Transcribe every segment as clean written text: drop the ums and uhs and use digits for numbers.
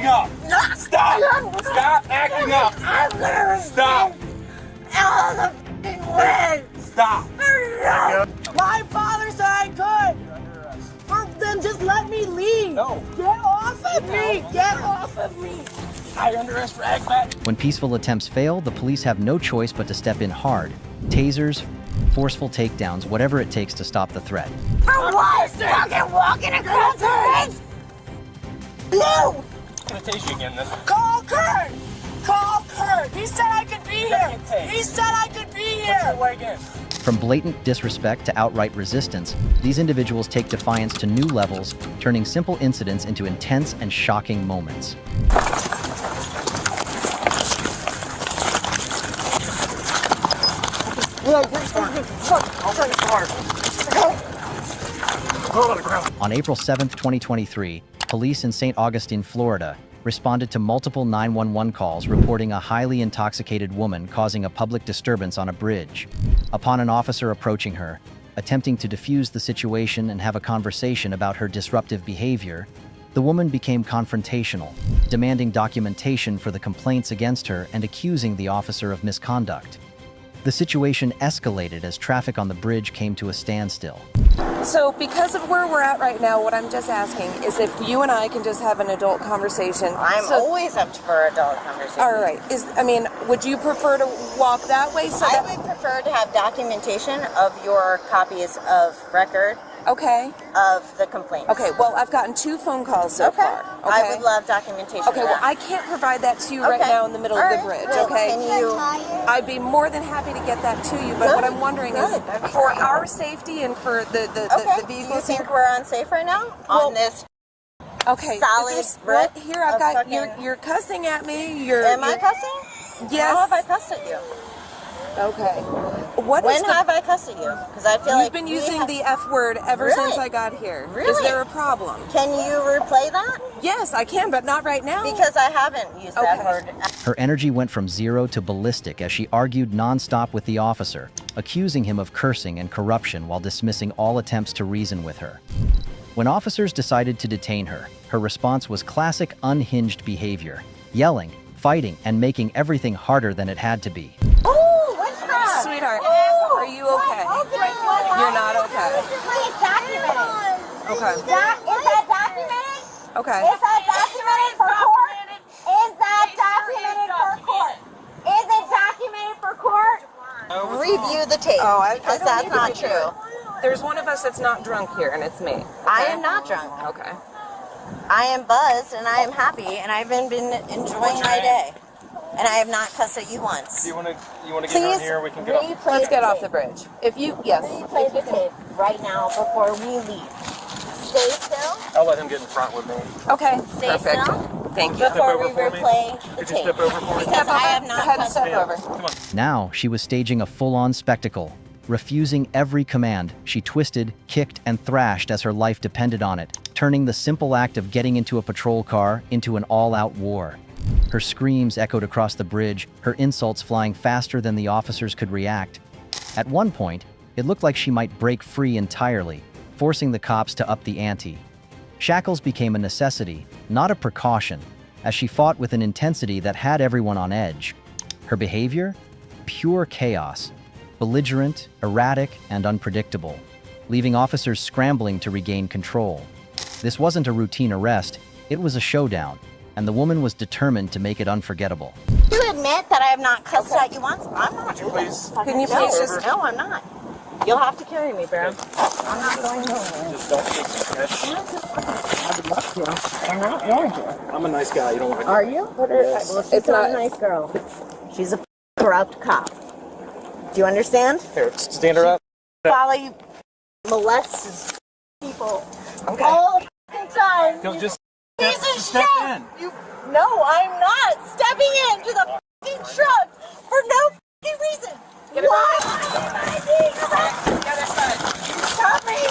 acting up! Stop! Stop acting up! Stop! All the f***ing way! Stop! No! My father said I could! Then just let me leave! No! Get off of me! Get off of me! You're under arrest for agbat. When peaceful attempts fail, the police have no choice but to step in hard. Tasers, forceful takedowns, whatever it takes to stop the threat. For what? Fucking walking across the ridge? No! I'm gonna tase you again then. Call Kurt! Call Kurt! He said I could be here! He said I could be here! Why again? From blatant disrespect to outright resistance, these individuals take defiance to new levels, turning simple incidents into intense and shocking moments. On April 7, 2023, police in St. Augustine, Florida, responded to multiple 911 calls reporting a highly intoxicated woman causing a public disturbance on a bridge. Upon an officer approaching her, attempting to defuse the situation and have a conversation about her disruptive behavior, the woman became confrontational, demanding documentation for the complaints against her and accusing the officer of misconduct. The situation escalated as traffic on the bridge came to a standstill. So because of where we're at right now, what I'm just asking is if you and I can just have an adult conversation. I'm always up for adult conversation. All right. Would you prefer to walk that way? I would prefer to have documentation of your copies of record. Okay. Of the complaints. Okay, well, I've gotten 2 phone calls so far. Okay. I would love documentation. Okay, well, I can't provide that to you right now in the middle of the bridge, okay? Can you... I'd be more than happy to get that to you, but what I'm wondering is, for our safety and for the vehicles... Do you think we're unsafe right now? On this solid brick? Here, I've got... You're cussing at me. Am I cussing? Yes. How have I cussed at you? Okay. When have I cussed at you? Because I feel You've been using the F word ever since I got here. Really? Is there a problem? Can you replay that? Yes, I can, but not right now. Because I haven't used that word. Her energy went from 0 to ballistic as she argued nonstop with the officer, accusing him of cursing and corruption while dismissing all attempts to reason with her. When officers decided to detain her, her response was classic unhinged behavior, yelling, fighting, and making everything harder than it had to be. Sweetheart, are you okay? You're not okay. Please document it. Okay. Is that documented? Okay. Is that documented for court? Is that documented for court? Is it documented for court? Review the tape. Because that's not true. There's one of us that's not drunk here, and it's me. Okay? I am not drunk. Okay. I am buzzed, and I am happy, and I've been enjoying my day. And I have not cussed at you once. Do you want to get on here? We can get off. Let's get off the bridge. Yes. Replay the tape right now before we leave. Stay still. I'll let him get in front with me. Okay. Stay Perfect. still. Thank you. Before we replay the Could you tape. step over for me? Because I have not cussed Step you. over. Come on. Now, she was staging a full-on spectacle. Refusing every command, she twisted, kicked, and thrashed as her life depended on it, turning the simple act of getting into a patrol car into an all-out war. Her screams echoed across the bridge, her insults flying faster than the officers could react. At one point, it looked like she might break free entirely, forcing the cops to up the ante. Shackles became a necessity, not a precaution, as she fought with an intensity that had everyone on edge. Her behavior? Pure chaos. Belligerent, erratic, and unpredictable, leaving officers scrambling to regain control. This wasn't a routine arrest, it was a showdown, and the woman was determined to make it unforgettable. You admit that I have not cussed at you once? I'm not. Please. Can you please just... No, I'm not. You'll have to carry me, bro. I'm not going nowhere. Just don't take me, okay? I would love to. I'm not going to. I'm a nice guy. You don't want to. Are you? Yes. Well, she's not a nice girl. She's a corrupt cop. Do you understand? Here, stand her up. Follow you, molests people Okay. all the time. Don't just Piece of step shit. in. No, I'm not stepping into the fucking truck for no fucking reason. Why am I being arrested? Stop me!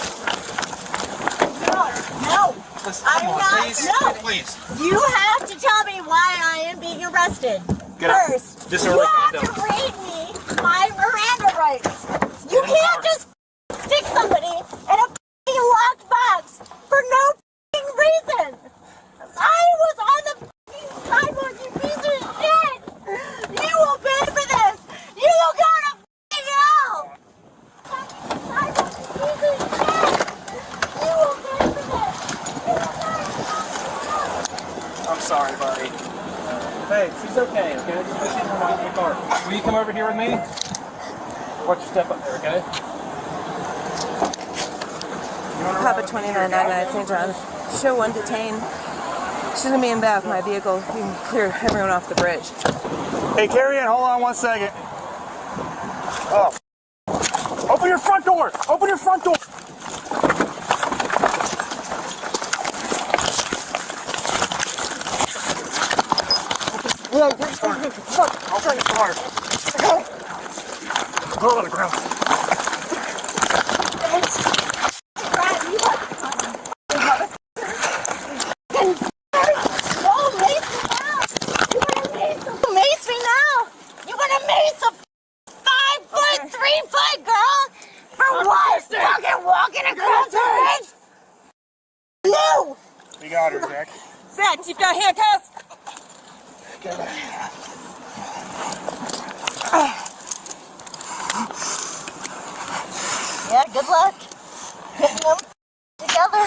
No, Listen, I'm come on, not. please. No, Please. you have to tell me why I am being arrested. Get out. First, This is you really have good, to read me my Miranda rights. You can't just stick somebody in a fucking locked box for no fucking reason. I was on the sorry, buddy. Hey, she's okay, okay? Just push in and get in the car. Will you come over here with me? Watch your step up there, okay? Papa 2999 St. John's. Show 1 detained. She's gonna be in back of my vehicle. You can clear everyone off the bridge. Hey, Carrie Ann, hold on 1 second. Oh. Open your front door! Open your front door! Yeah, Open the car. Go on the ground. Mace me now! You gonna mace a 5'3" girl? For what? Fucking walking across the bridge? No! We got her, Zach. Zach, you've got handcuffs? Yeah, good luck. Getting them together.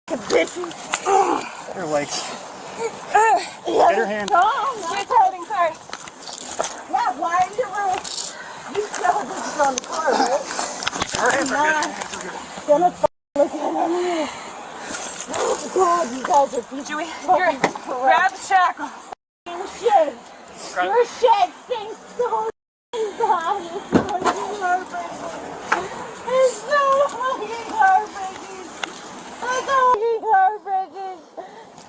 Good bitches. Her legs. Get her hand. Where's holding car? Yeah, why are you running? You know this is on the car, right? Her hands are Not gonna look at me. Oh God, you guys are being Joey, here, grab the shackle. shit. Your shit stinks so bad. It's so fucking heartbreaking. It's so fucking heartbreaking. It's so fucking heartbreaking.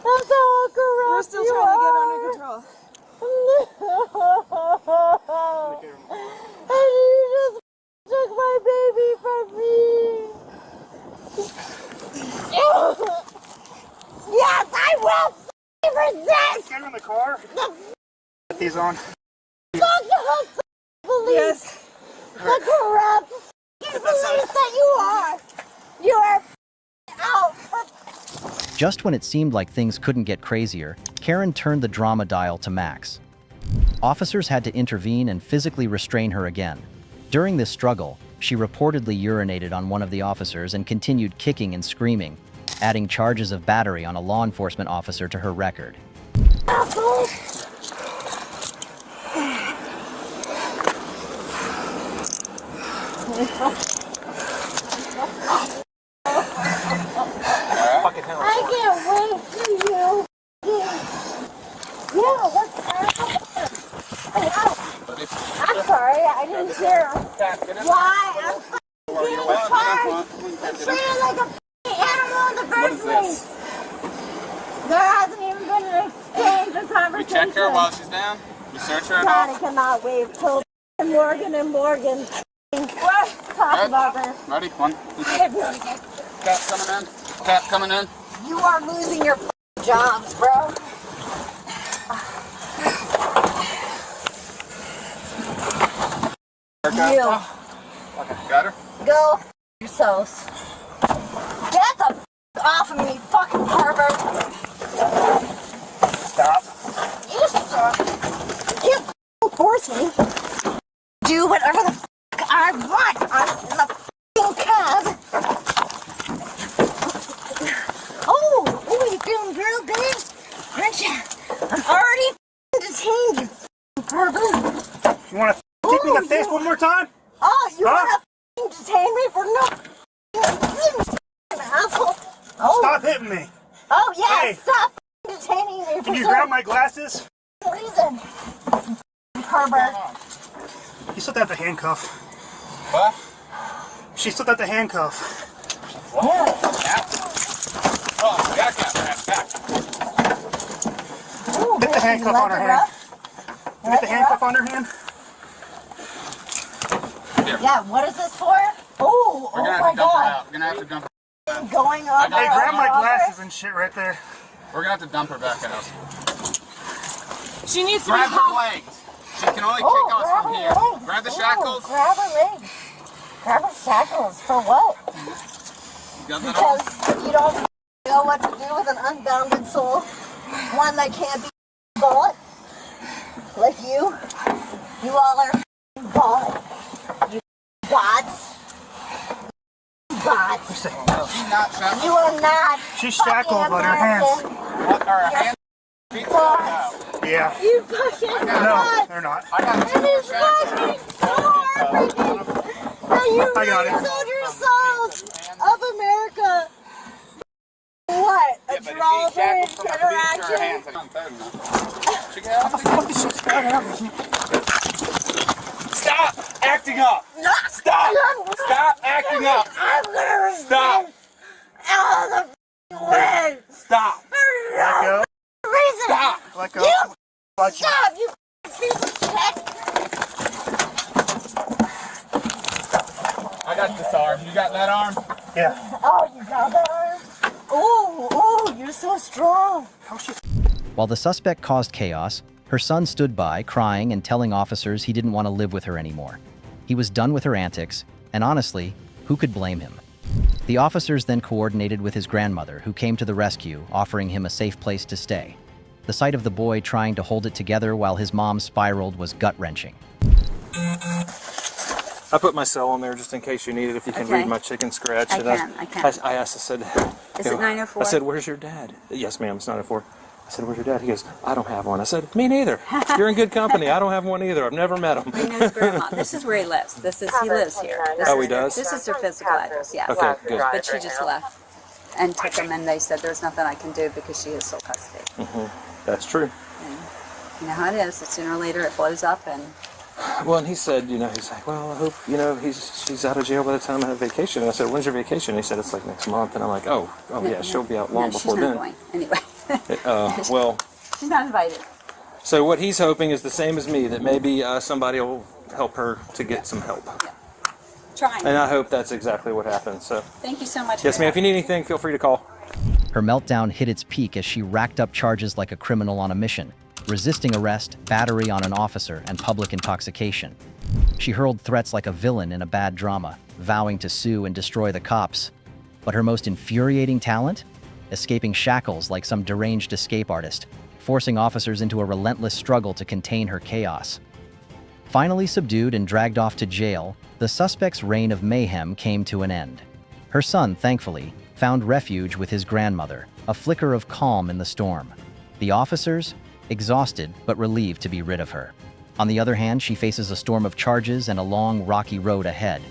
That's how corrupt We're still trying to get under control. And you just took my baby from me. Yes, I will resist. Get her in the car. Get these on. Fuck the police. Yes. The corrupt police that you are. You are out for Just when it seemed like things couldn't get crazier, Karen turned the drama dial to max. Officers had to intervene and physically restrain her again. During this struggle, she reportedly urinated on one of the officers and continued kicking and screaming, adding charges of battery on a law enforcement officer to her record. asshole. I can't wait for you. Yeah, what's happening? I'm sorry, I didn't hear. Why? I'm being charged. Treated like a animal in the first place. There hasn't even been an exchange of conversation. We check her while she's down. We search her God, I enough. cannot wait till Morgan and Morgan talk about this. Ready? 1, 2, 3. Cat coming in. Cat coming in. You are losing your jobs, bro. You Okay, got her? go yourselves. Get the off of me, fucking pervert. Stop. You stop. You can't force me. Do whatever the fuck I want. I'm in the fucking cab. Oh, you feeling real good? Aren't you? I'm already detained, you pervert. You want to kick me in the face one more time? Oh, you Huh? want to detain me for no asshole? Oh, Stop hitting me. oh yeah, Hey. stop detaining me for Can you some grab my glasses? reason. Pervert. You still have the handcuff. What? She still got the handcuff. Yeah. Oh, back. Ooh, Get the handcuff on her hand. Get the handcuff on her hand. Yeah, what is this for? Oh, We're oh gonna have my to dump her God. out. We're gonna have to dump her. Going on. Hey, grab my glasses and shit right there. We're gonna have to dump her back out. She needs to Grab be her legs. She can only Oh, kick us grab from her here. legs. Grab the Ooh, shackles. Grab her legs. Grab her shackles for what? You got that all? Because you don't know what to do with an unbounded soul. One that can't be bought. Like you. You all are bought. You bots. Bots. She's not shackled. You are not. She's shackled, fucking but her hands. American. What are her hands? Boss, Yeah. you fucking No, nuts. they're not. It is fucking hard. Now you I got really it. sold your souls of America. What? A trolley interaction? Stop acting up! Stop! Stop acting up! I'm gonna Stop! out of the way. Stop! For Let no go. reason. Stop! Let go. You Watch it. stop, you piece of shit. I got this arm. You got that arm? Yeah. Oh, you got that arm? Oh, you're so strong. While the suspect caused chaos, her son stood by, crying and telling officers he didn't want to live with her anymore. He was done with her antics, and honestly, who could blame him? The officers then coordinated with his grandmother, who came to the rescue, offering him a safe place to stay. The sight of the boy trying to hold it together while his mom spiraled was gut-wrenching. I put my cell on there just in case you need it, if you can Okay. read my chicken scratch. I And can. I asked, I said... Is it 904? I said, where's your dad? Yes, ma'am, it's 904. I said, where's your dad? He goes, I don't have one. I said, me neither. You're in good company. I don't have one either. I've never met him. He knows grandma. This is where he lives. He lives here. Oh, he does? This is her physical address, yes. Okay, good. But she just left and took him, and they said there's nothing I can do because she has sole custody. That's true. You know how it is. Sooner or later it blows up, and Well, and he said, he's like, well, I hope, she's out of jail by the time I have vacation. And I said, when's your vacation? And he said, it's like next month. And I'm like, oh yeah, she'll be out long no, before she's not then. going. Anyway, Well, she's not invited. so what he's hoping is the same as me, that maybe somebody will help her to get some help. Trying. And I hope that's exactly what happens. So, Thank you so much. yes, for ma'am, your if you need anything, feel free to call. Her meltdown hit its peak as she racked up charges like a criminal on a mission, resisting arrest, battery on an officer, and public intoxication. She hurled threats like a villain in a bad drama, vowing to sue and destroy the cops. But her most infuriating talent? Escaping shackles like some deranged escape artist, forcing officers into a relentless struggle to contain her chaos. Finally subdued and dragged off to jail, the suspect's reign of mayhem came to an end. Her son, thankfully, found refuge with his grandmother, a flicker of calm in the storm. The officers? Exhausted but relieved to be rid of her. On the other hand, she faces a storm of charges and a long, rocky road ahead.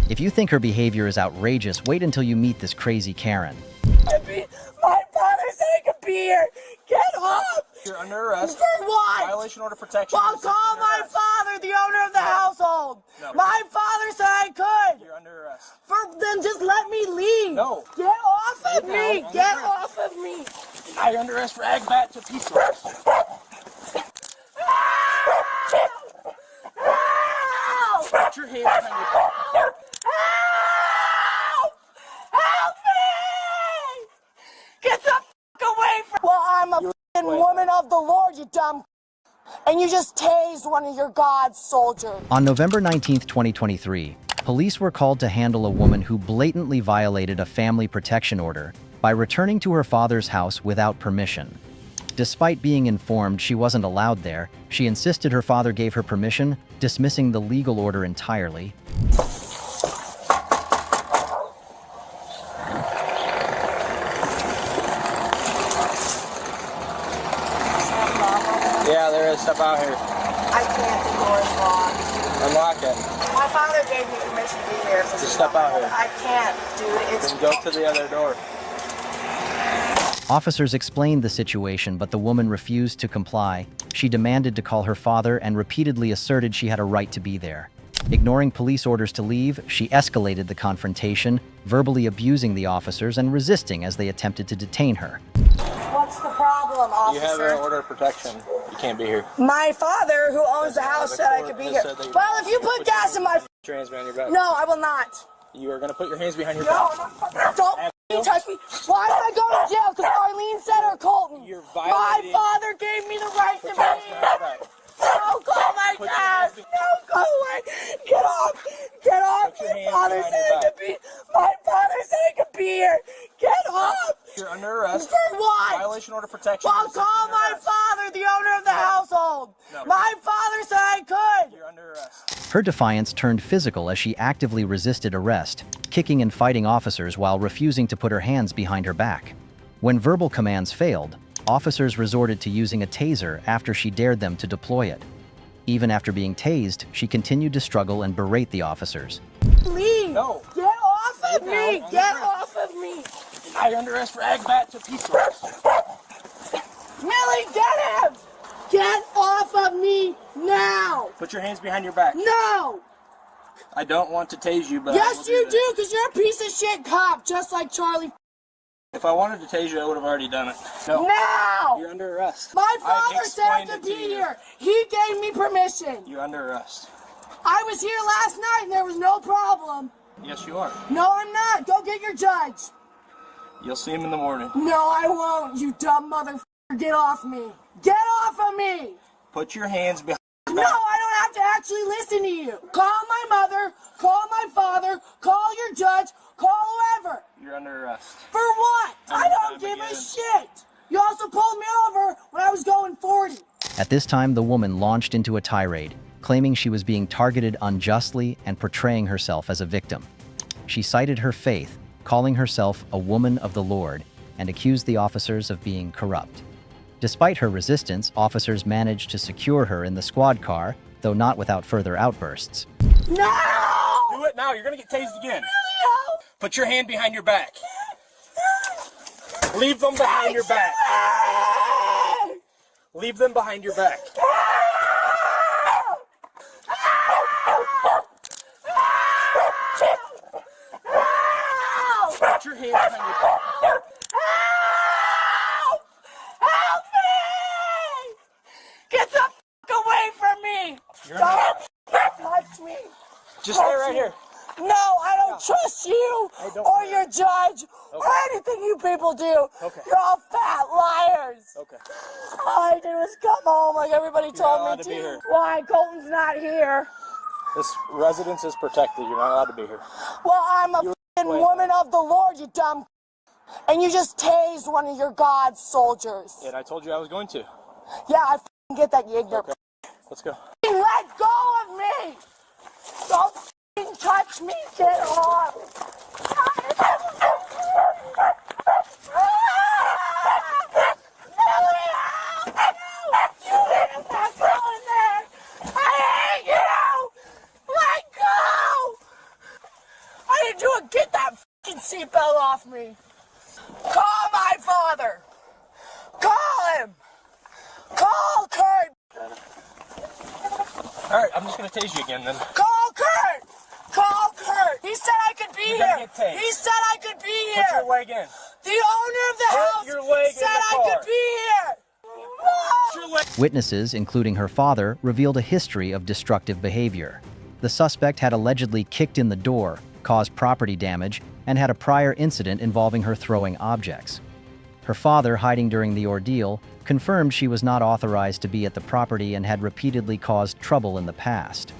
If you think her behavior is outrageous, wait until you meet this crazy Karen. My father said I could be here. Get off. You're under arrest. For what? Violation order protection. I'll call my father, the owner of the household. No. My father said I could. You're under arrest. Then just let me leave. No. Get off of me. Get off of me. Now you're under arrest for agbat to pieces. Help! Put your hands behind your back. Help! Help me! Get the fuck away from. Well, I'm a fucking woman of the Lord, you dumb. And you just tased one of your God's soldiers. On November 19, 2023, police were called to handle a woman who blatantly violated a family protection order by returning to her father's house without permission. Despite being informed she wasn't allowed there, she insisted her father gave her permission, dismissing the legal order entirely. Yeah, there is stuff out here. I can't, the door is locked. Unlock it. My father gave me permission to be here. Just step out here. I can't, dude. It's Then go to the other door. Officers explained the situation, but the woman refused to comply. She demanded to call her father and repeatedly asserted she had a right to be there. Ignoring police orders to leave, she escalated the confrontation, verbally abusing the officers and resisting as they attempted to detain her. What's the problem, officer? You have an order of protection. You can't be here. My father, who owns the house, said I could be here. Well, if you put gas in my... Put your hands behind your back. No, I will not. You are going to put your hands behind your No, back. don't f***ing touch me. Why am I going to jail? Because Arlene said or Colton. You're My violating... father gave me the right to Put be your hands behind here. your back. No, call my Put your dad. hands be- No, go away. Get off. Get off. Put your My hands father behind said your I could be... My father said I could be here. Get off. You're under arrest. For what? Violation order protection. Well, call my father, the owner of the household. No. My father said I could. You're under arrest. Her defiance turned physical as she actively resisted arrest, kicking and fighting officers while refusing to put her hands behind her back. When verbal commands failed, Officers resorted to using a taser after she dared them to deploy it. Even after being tased, she continued to struggle and berate the officers. Please! No! Get off of me! Get off of me! I under arrest for agbat to peace arrest. Millie, get him! Get off of me now! Put your hands behind your back. No! I don't want to tase you, but Yes, you do, because you're a piece of shit cop, just like Charlie. If I wanted to tase you, I would have already done it. No. Now! You're under arrest. My father said I explained could it be to you. here. He gave me permission. You're under arrest. I was here last night and there was no problem. Yes, you are. No, I'm not. Go get your judge. You'll see him in the morning. No, I won't, you dumb motherfucker. Get off me. Get off of me. Put your hands behind your No, back. I don't have to actually listen to you. Call my mother, call my father, call your judge, call whoever. You're under arrest. For what? I don't Time give a again. shit. You also pulled me over when I was going 40. At this time, the woman launched into a tirade, claiming she was being targeted unjustly and portraying herself as a victim. She cited her faith, calling herself a woman of the Lord, and accused the officers of being corrupt. Despite her resistance, officers managed to secure her in the squad car, though not without further outbursts. No! Do it now. You're going to get tased again. No! Put your hand behind your back. Leave them behind your back. Leave them behind your back. Put your hand behind your back. Help me! Get the fuck away from me! Don't touch me! Just stay right here. No, I don't trust you or your judge or anything you people do. Okay. You're all fat liars. Okay. All I did was come home like everybody not told allowed me to be here. Why? Colton's not here. This residence is protected. You're not allowed to be here. Well, I'm a f***ing woman of the Lord, you dumb. And you just tased one of your God's soldiers. And I told you I was going to. Yeah, I f***ing get that, you ignorant. Okay. Let's go. Let go of me! Don't f***ing touch me! Get off! I didn't do it! Get that f***ing seatbelt off me! Call my father! Call him! Call Kurt! All right, I'm just going to tase you again then. Call Kurt! Call Kurt! He said I could be You're here! gonna get tased. He said I could be here! Put your leg in. The owner of the Put house your leg in said the I car. could be here! Put your leg. Witnesses, including her father, revealed a history of destructive behavior. The suspect had allegedly kicked in the door, caused property damage, and had a prior incident involving her throwing objects. Her father, hiding during the ordeal, confirmed she was not authorized to be at the property and had repeatedly caused trouble in the past.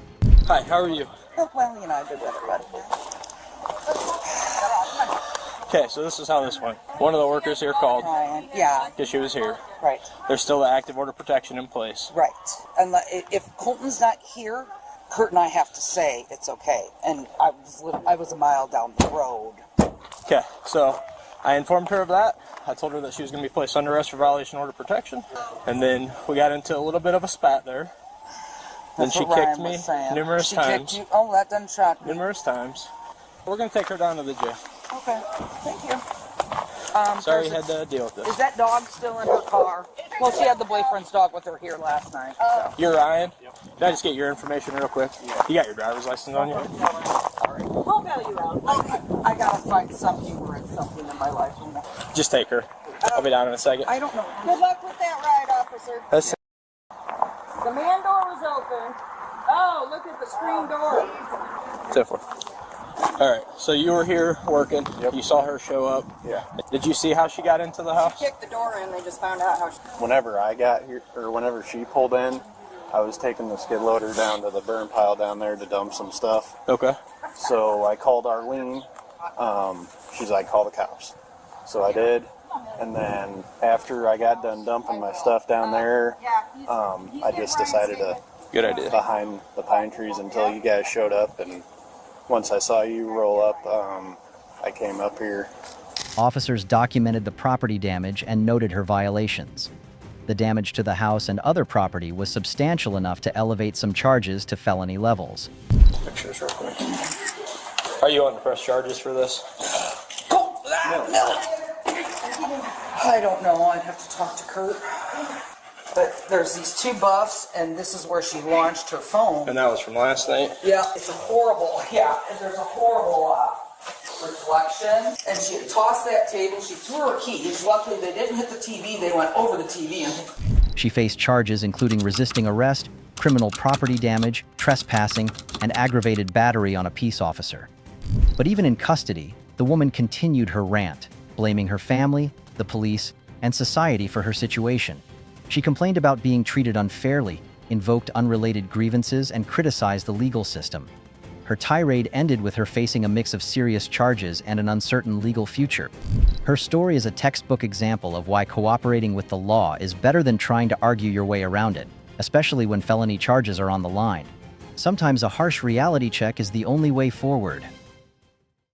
Hi, how are you? Well, you know, I've been with her, but Okay, so this is how this went. One of the workers here called Ryan, yeah, because she was here. right, There's still the active order protection in place. right. And if Colton's not here, Kurt and I have to say it's okay. And I was a mile down the road. Okay, so I informed her of that. I told her that she was going to be placed under arrest for violation of order protection. And then we got into a little bit of a spat there. Then That's she what kicked Ryan me was saying. numerous She times. kicked you? Oh, that doesn't shock me. Numerous times. We're going to take her down to the jail. Okay, thank you. Sorry you had to deal with Is this. that dog still in her car? Well, she had the boyfriend's dog with her here last night. So. You're Ryan? Can I just get your information real quick? You got your driver's license on you? We'll bail you out. I gotta find some humor in something in my life. You know. Just take her. I'll be down in a second. I don't know. Good luck with that ride, officer. That's The man door was open. Oh, look at the screen door. so forth. All right, so you were here working. Yep. You saw her show up. Yeah. Did you see how she got into the house? Kicked the door in. They just found out how she... Whenever I got here, or whenever she pulled in, I was taking the skid loader down to the burn pile down there to dump some stuff. Okay. So I called Arlene. She's like, call the cops. So I did. And then after I got done dumping my stuff down there, I just decided to Good idea. behind the pine trees until you guys showed up. And once I saw you roll up, I came up here. Officers documented the property damage and noted her violations. The damage to the house and other property was substantial enough to elevate some charges to felony levels. Pictures real quick. Are you on to press charges for this? Oh, no. I don't know. I'd have to talk to Kurt. But there's these two buffs, and this is where she launched her phone. And that was from last night? Yeah, it's a horrible, and there's a horrible reflection. And she had tossed that table, she threw her keys. Luckily, they didn't hit the TV, they went over the TV. She faced charges including resisting arrest, criminal property damage, trespassing, and aggravated battery on a peace officer. But even in custody, the woman continued her rant, blaming her family, the police, and society for her situation. She complained about being treated unfairly, invoked unrelated grievances, and criticized the legal system. Her tirade ended with her facing a mix of serious charges and an uncertain legal future. Her story is a textbook example of why cooperating with the law is better than trying to argue your way around it, especially when felony charges are on the line. Sometimes a harsh reality check is the only way forward.